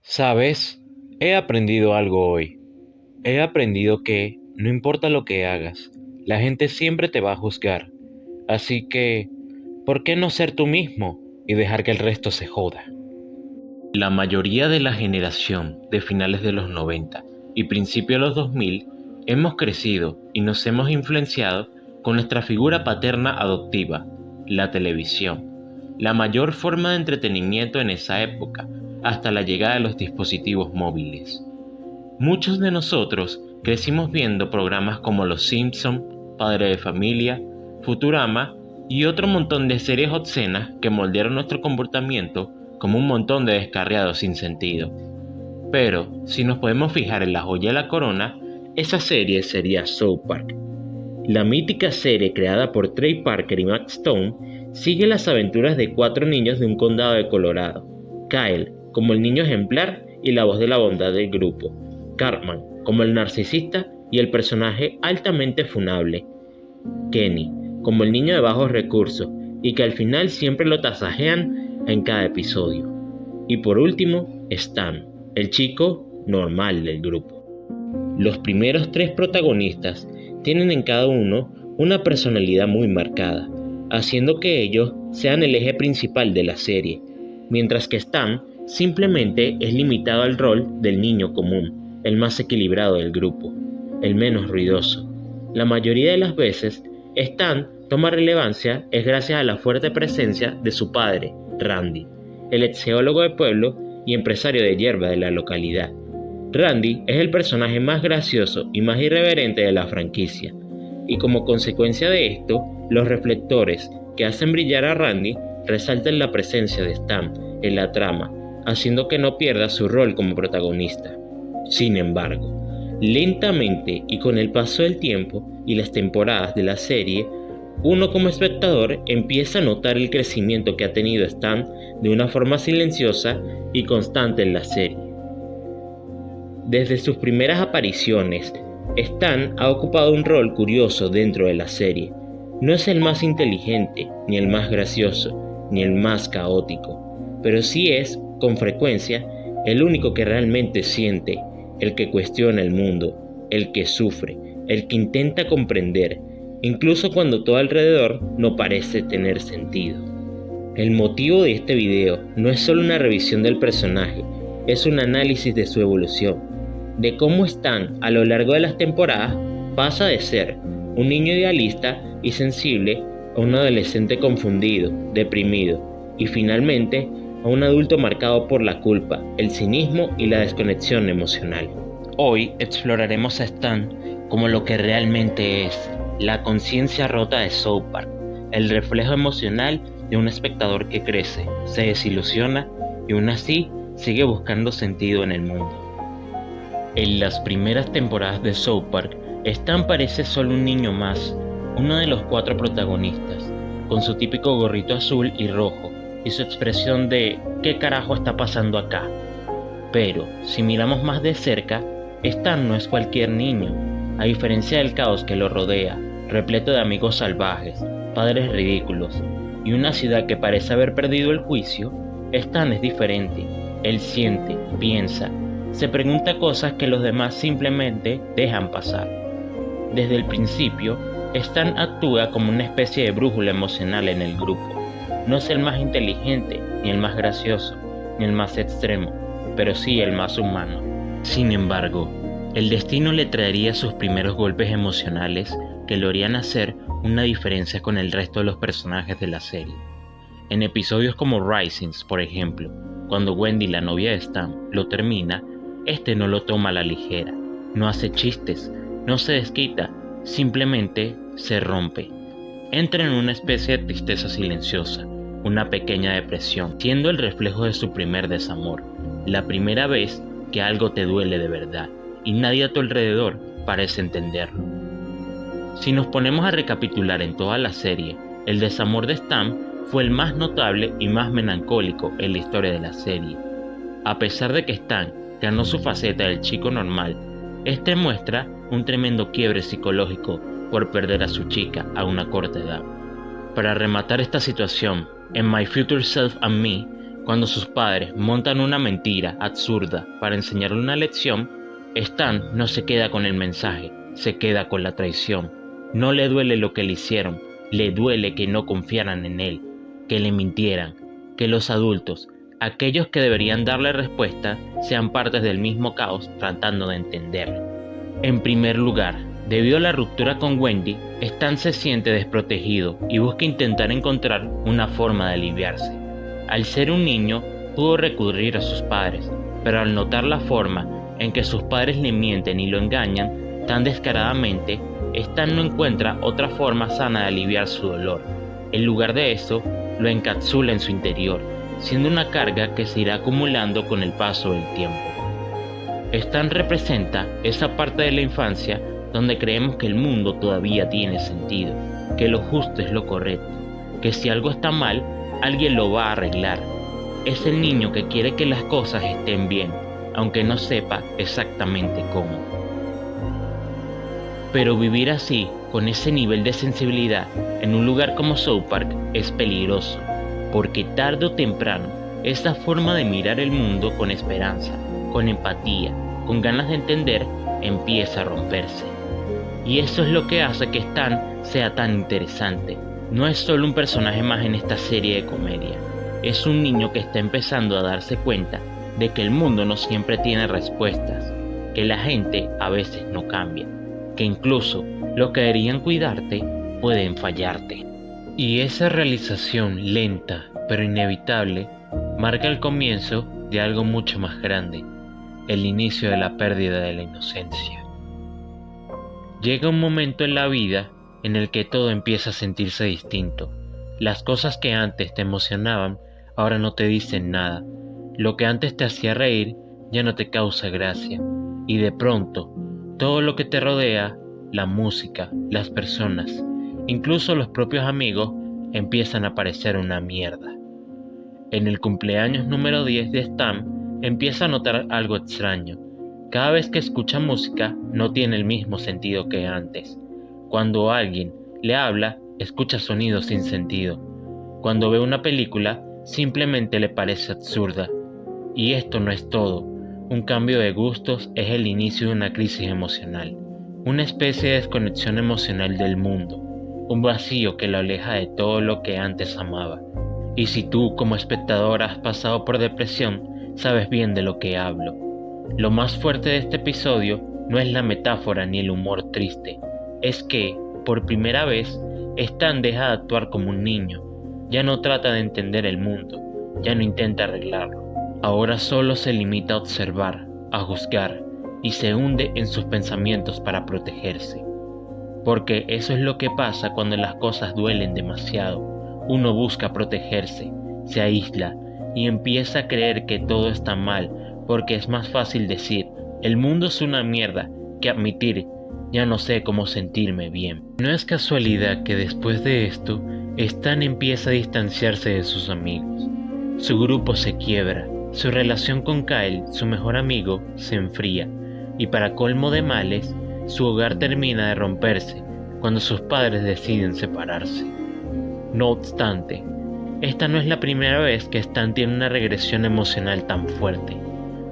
¿Sabes? He aprendido algo hoy. He aprendido que, no importa lo que hagas, la gente siempre te va a juzgar. Así que, ¿por qué no ser tú mismo y dejar que el resto se joda? La mayoría de la generación de finales de los 90 y principios de los 2000 hemos crecido y nos hemos influenciado con nuestra figura paterna adoptiva, la televisión, la mayor forma de entretenimiento en esa época, hasta la llegada de los dispositivos móviles. Muchos de nosotros crecimos viendo programas como Los Simpson, Padre de Familia, Futurama y otro montón de series obscenas que moldearon nuestro comportamiento como un montón de descarriados sin sentido. Pero, si nos podemos fijar en la joya de la corona, esa serie sería South Park. La mítica serie creada por Trey Parker y Matt Stone sigue las aventuras de cuatro niños de un condado de Colorado. Kyle, como el niño ejemplar y la voz de la bondad del grupo. Cartman, como el narcisista y el personaje altamente funable. Kenny, como el niño de bajos recursos y que al final siempre lo tasajean en cada episodio. Y por último, Stan, el chico normal del grupo. Los primeros tres protagonistas tienen en cada uno una personalidad muy marcada, haciendo que ellos sean el eje principal de la serie, mientras que Stan simplemente es limitado al rol del niño común, el más equilibrado del grupo, el menos ruidoso. La mayoría de las veces, Stan toma relevancia es gracias a la fuerte presencia de su padre, Randy, el ex geólogo de pueblo y empresario de hierba de la localidad. Randy es el personaje más gracioso y más irreverente de la franquicia, y como consecuencia de esto, los reflectores que hacen brillar a Randy resaltan la presencia de Stan en la trama, haciendo que no pierda su rol como protagonista. Sin embargo, lentamente y con el paso del tiempo y las temporadas de la serie, uno como espectador empieza a notar el crecimiento que ha tenido Stan de una forma silenciosa y constante en la serie. Desde sus primeras apariciones, Stan ha ocupado un rol curioso dentro de la serie. No es el más inteligente, ni el más gracioso, ni el más caótico, pero sí es, con frecuencia, el único que realmente siente, el que cuestiona el mundo, el que sufre, el que intenta comprender, incluso cuando todo alrededor no parece tener sentido. El motivo de este video no es solo una revisión del personaje, es un análisis de su evolución, de cómo Stan a lo largo de las temporadas pasa de ser un niño idealista y sensible a un adolescente confundido, deprimido y finalmente a un adulto marcado por la culpa, el cinismo y la desconexión emocional. Hoy exploraremos a Stan como lo que realmente es, la conciencia rota de South Park, el reflejo emocional de un espectador que crece, se desilusiona y aún así sigue buscando sentido en el mundo. En las primeras temporadas de South Park, Stan parece solo un niño más, uno de los cuatro protagonistas, con su típico gorrito azul y rojo y su expresión de ¿qué carajo está pasando acá? Pero, si miramos más de cerca, Stan no es cualquier niño. A diferencia del caos que lo rodea, repleto de amigos salvajes, padres ridículos y una ciudad que parece haber perdido el juicio, Stan es diferente. Él siente, piensa, se pregunta cosas que los demás simplemente dejan pasar. Desde el principio, Stan actúa como una especie de brújula emocional en el grupo. No es el más inteligente, ni el más gracioso, ni el más extremo, pero sí el más humano. Sin embargo, el destino le traería sus primeros golpes emocionales que lo harían hacer una diferencia con el resto de los personajes de la serie. En episodios como Risings, por ejemplo, cuando Wendy, la novia de Stan, lo termina, este no lo toma a la ligera, no hace chistes, no se desquita, simplemente se rompe. Entra en una especie de tristeza silenciosa, una pequeña depresión, siendo el reflejo de su primer desamor, la primera vez que algo te duele de verdad y nadie a tu alrededor parece entenderlo. Si nos ponemos a recapitular en toda la serie, el desamor de Stan fue el más notable y más melancólico en la historia de la serie. A pesar de que Stan ganó su faceta del chico normal, este muestra un tremendo quiebre psicológico por perder a su chica a una corta edad. Para rematar esta situación, en My Future Self and Me, Cuando sus padres montan una mentira absurda para enseñarle una lección, Stan no se queda con el mensaje, se queda con la traición. No le duele lo que le hicieron, le duele que no confiaran en él, que le mintieran, que los adultos, aquellos que deberían darle respuesta, sean partes del mismo caos tratando de entender. En primer lugar, debido a la ruptura con Wendy, Stan se siente desprotegido y busca intentar encontrar una forma de aliviarse. Al ser un niño, pudo recurrir a sus padres, pero al notar la forma en que sus padres le mienten y lo engañan tan descaradamente, Stan no encuentra otra forma sana de aliviar su dolor. En lugar de eso, lo encapsula en su interior, siendo una carga que se irá acumulando con el paso del tiempo. Stan representa esa parte de la infancia donde creemos que el mundo todavía tiene sentido, que lo justo es lo correcto, que si algo está mal, alguien lo va a arreglar. Es el niño que quiere que las cosas estén bien, aunque no sepa exactamente cómo. Pero vivir así, con ese nivel de sensibilidad, en un lugar como South Park es peligroso, porque tarde o temprano, esa forma de mirar el mundo con esperanza, con empatía, con ganas de entender, empieza a romperse. Y eso es lo que hace que Stan sea tan interesante. No es solo un personaje más en esta serie de comedia, es un niño que está empezando a darse cuenta de que el mundo no siempre tiene respuestas, que la gente a veces no cambia, que incluso los que deberían cuidarte pueden fallarte. Y esa realización lenta pero inevitable marca el comienzo de algo mucho más grande, el inicio de la pérdida de la inocencia. Llega un momento en la vida en el que todo empieza a sentirse distinto. Las cosas que antes te emocionaban ahora no te dicen nada. Lo que antes te hacía reír ya no te causa gracia. Y de pronto, todo lo que te rodea, la música, las personas, incluso los propios amigos, empiezan a parecer una mierda. En el cumpleaños número 10 de Stan, empieza a notar algo extraño. Cada vez que escucha música, no tiene el mismo sentido que antes. Cuando alguien le habla, escucha sonidos sin sentido. Cuando ve una película, simplemente le parece absurda. Y esto no es todo. Un cambio de gustos es el inicio de una crisis emocional. Una especie de desconexión emocional del mundo. Un vacío que lo aleja de todo lo que antes amaba. Y si tú, como espectador, has pasado por depresión, sabes bien de lo que hablo. Lo más fuerte de este episodio no es la metáfora ni el humor triste. Es que, por primera vez, Stan deja de actuar como un niño. Ya no trata de entender el mundo, ya no intenta arreglarlo. Ahora solo se limita a observar, a juzgar, y se hunde en sus pensamientos para protegerse. Porque eso es lo que pasa cuando las cosas duelen demasiado. Uno busca protegerse, se aísla y empieza a creer que todo está mal, porque es más fácil decir, el mundo es una mierda, que admitir, ya no sé cómo sentirme bien. No es casualidad que después de esto, Stan empieza a distanciarse de sus amigos. Su grupo se quiebra, su relación con Kyle, su mejor amigo, se enfría, y para colmo de males, su hogar termina de romperse cuando sus padres deciden separarse. No obstante, esta no es la primera vez que Stan tiene una regresión emocional tan fuerte.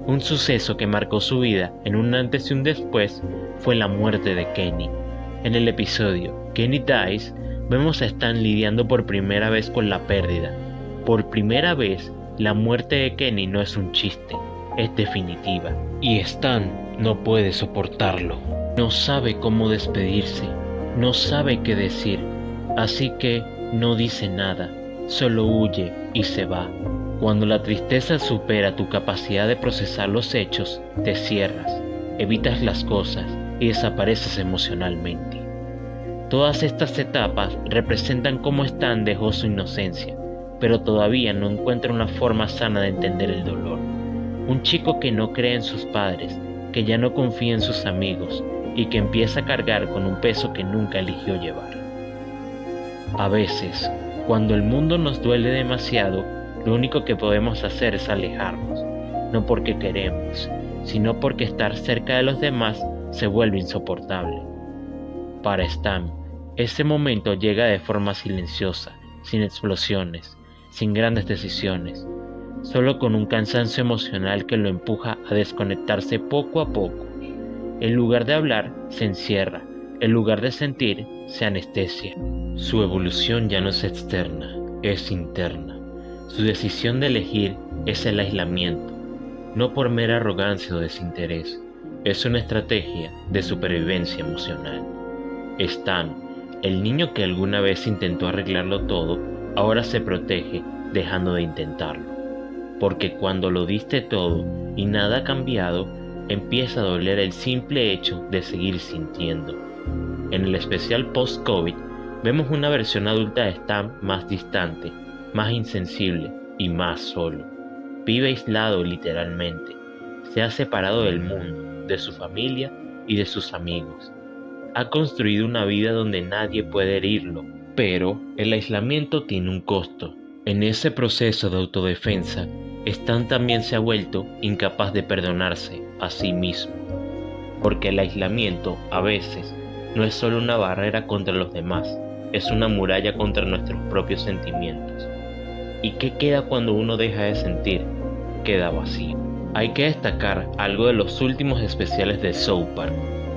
Un suceso que marcó su vida en un antes y un después fue la muerte de Kenny. En el episodio Kenny Dies, vemos a Stan lidiando por primera vez con la pérdida. Por primera vez, la muerte de Kenny no es un chiste, es definitiva. Y Stan no puede soportarlo. No sabe cómo despedirse, no sabe qué decir, así que no dice nada, solo huye y se va. Cuando la tristeza supera tu capacidad de procesar los hechos, te cierras, evitas las cosas y desapareces emocionalmente. Todas estas etapas representan cómo Stan dejó su inocencia, pero todavía no encuentra una forma sana de entender el dolor. Un chico que no cree en sus padres, que ya no confía en sus amigos y que empieza a cargar con un peso que nunca eligió llevar. A veces, cuando el mundo nos duele demasiado, lo único que podemos hacer es alejarnos, no porque queremos, sino porque estar cerca de los demás se vuelve insoportable. Para Stan, ese momento llega de forma silenciosa, sin explosiones, sin grandes decisiones. solo con un cansancio emocional que lo empuja a desconectarse poco a poco. En lugar de hablar, se encierra, en lugar de sentir, se anestesia. Su evolución ya no es externa, es interna. Su decisión de elegir es el aislamiento, no por mera arrogancia o desinterés, es una estrategia de supervivencia emocional. Stan, el niño que alguna vez intentó arreglarlo todo, ahora se protege dejando de intentarlo. Porque cuando lo diste todo y nada ha cambiado, empieza a doler el simple hecho de seguir sintiendo. En el especial post-COVID, vemos una versión adulta de Stan más distante, más insensible y más solo. Vive aislado literalmente. Se ha separado del mundo, de su familia y de sus amigos. Ha construido una vida donde nadie puede herirlo, pero el aislamiento tiene un costo. En ese proceso de autodefensa, Stan también se ha vuelto incapaz de perdonarse a sí mismo. Porque el aislamiento, a veces, no es solo una barrera contra los demás, es una muralla contra nuestros propios sentimientos. ¿Y qué queda cuando uno deja de sentir? Queda vacío. Hay que destacar algo de los últimos especiales de South Park,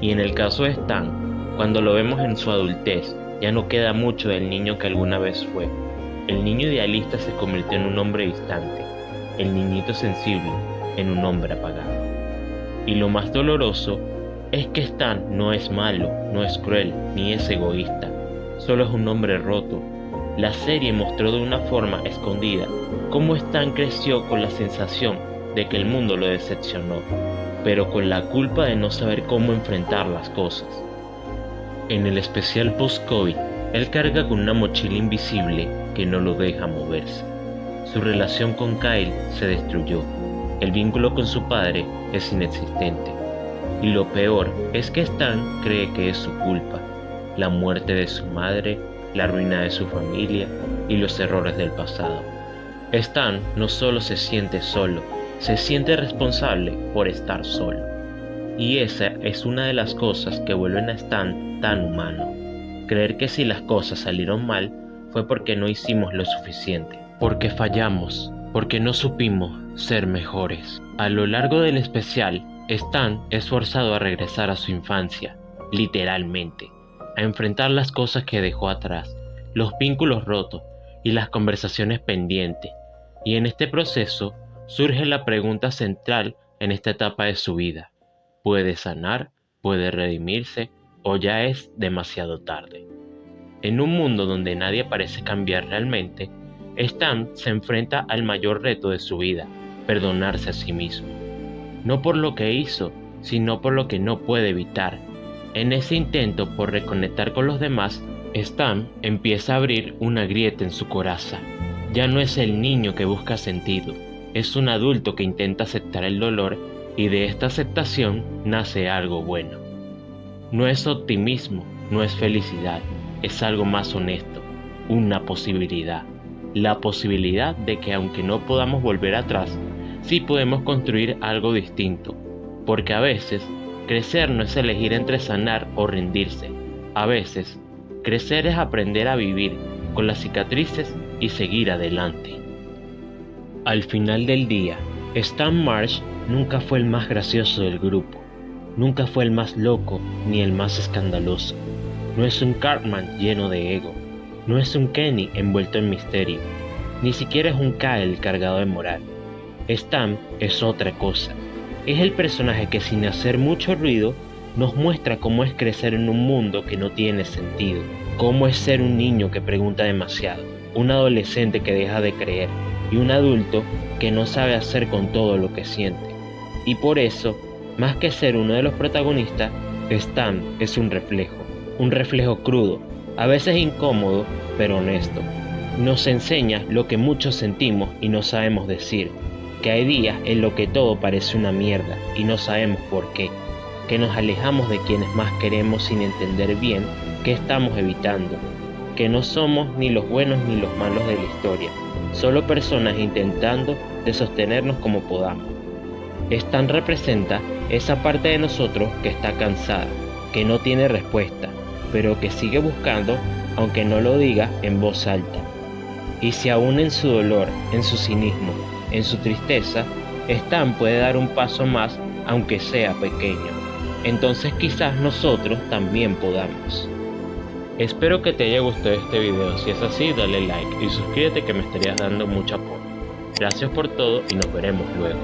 y en el caso de Stan, cuando lo vemos en su adultez, ya no queda mucho del niño que alguna vez fue. El niño idealista se convirtió en un hombre distante, el niñito sensible en un hombre apagado. Y lo más doloroso es que Stan no es malo, no es cruel, ni es egoísta, solo es un hombre roto. La serie mostró de una forma escondida cómo Stan creció con la sensación de que el mundo lo decepcionó, pero con la culpa de no saber cómo enfrentar las cosas. En el especial post-COVID, él carga con una mochila invisible que no lo deja moverse. Su relación con Kyle se destruyó, el vínculo con su padre es inexistente, y lo peor es que Stan cree que es su culpa, la muerte de su madre, la ruina de su familia y los errores del pasado. Stan no solo se siente solo, se siente responsable por estar solo. Y esa es una de las cosas que vuelven a Stan tan humano. Creer que si las cosas salieron mal fue porque no hicimos lo suficiente, porque fallamos, porque no supimos ser mejores. A lo largo del especial, Stan es forzado a regresar a su infancia, literalmente, a enfrentar las cosas que dejó atrás, los vínculos rotos y las conversaciones pendientes. Y en este proceso surge la pregunta central en esta etapa de su vida. ¿Puede sanar? ¿Puede redimirse? ¿O ya es demasiado tarde? En un mundo donde nadie parece cambiar realmente, Stan se enfrenta al mayor reto de su vida, perdonarse a sí mismo. No por lo que hizo, sino por lo que no puede evitar. En ese intento por reconectar con los demás, Stan empieza a abrir una grieta en su coraza. Ya no es el niño que busca sentido, es un adulto que intenta aceptar el dolor y de esta aceptación nace algo bueno. No es optimismo, no es felicidad, es algo más honesto, una posibilidad. La posibilidad de que aunque no podamos volver atrás, sí podemos construir algo distinto, porque a veces crecer no es elegir entre sanar o rendirse. A veces, crecer es aprender a vivir con las cicatrices y seguir adelante. Al final del día, Stan Marsh nunca fue el más gracioso del grupo, nunca fue el más loco ni el más escandaloso. No es un Cartman lleno de ego, no es un Kenny envuelto en misterio, ni siquiera es un Kyle cargado de moral. Stan es otra cosa. Es el personaje que sin hacer mucho ruido nos muestra cómo es crecer en un mundo que no tiene sentido, cómo es ser un niño que pregunta demasiado, un adolescente que deja de creer y un adulto que no sabe hacer con todo lo que siente. Y por eso, más que ser uno de los protagonistas, Stan es un reflejo crudo, a veces incómodo, pero honesto. Nos enseña lo que muchos sentimos y no sabemos decir, que hay días en los que todo parece una mierda y no sabemos por qué, que nos alejamos de quienes más queremos sin entender bien qué estamos evitando, que no somos ni los buenos ni los malos de la historia, solo personas intentando de sostenernos como podamos. Stan representa esa parte de nosotros que está cansada, que no tiene respuesta, pero que sigue buscando aunque no lo diga en voz alta. Y si aún en su dolor, en su cinismo, en su tristeza, Stan puede dar un paso más aunque sea pequeño. Entonces quizás nosotros también podamos. Espero que te haya gustado este video. Si es así, dale like y suscríbete que me estarías dando mucho apoyo. Gracias por todo y nos veremos luego.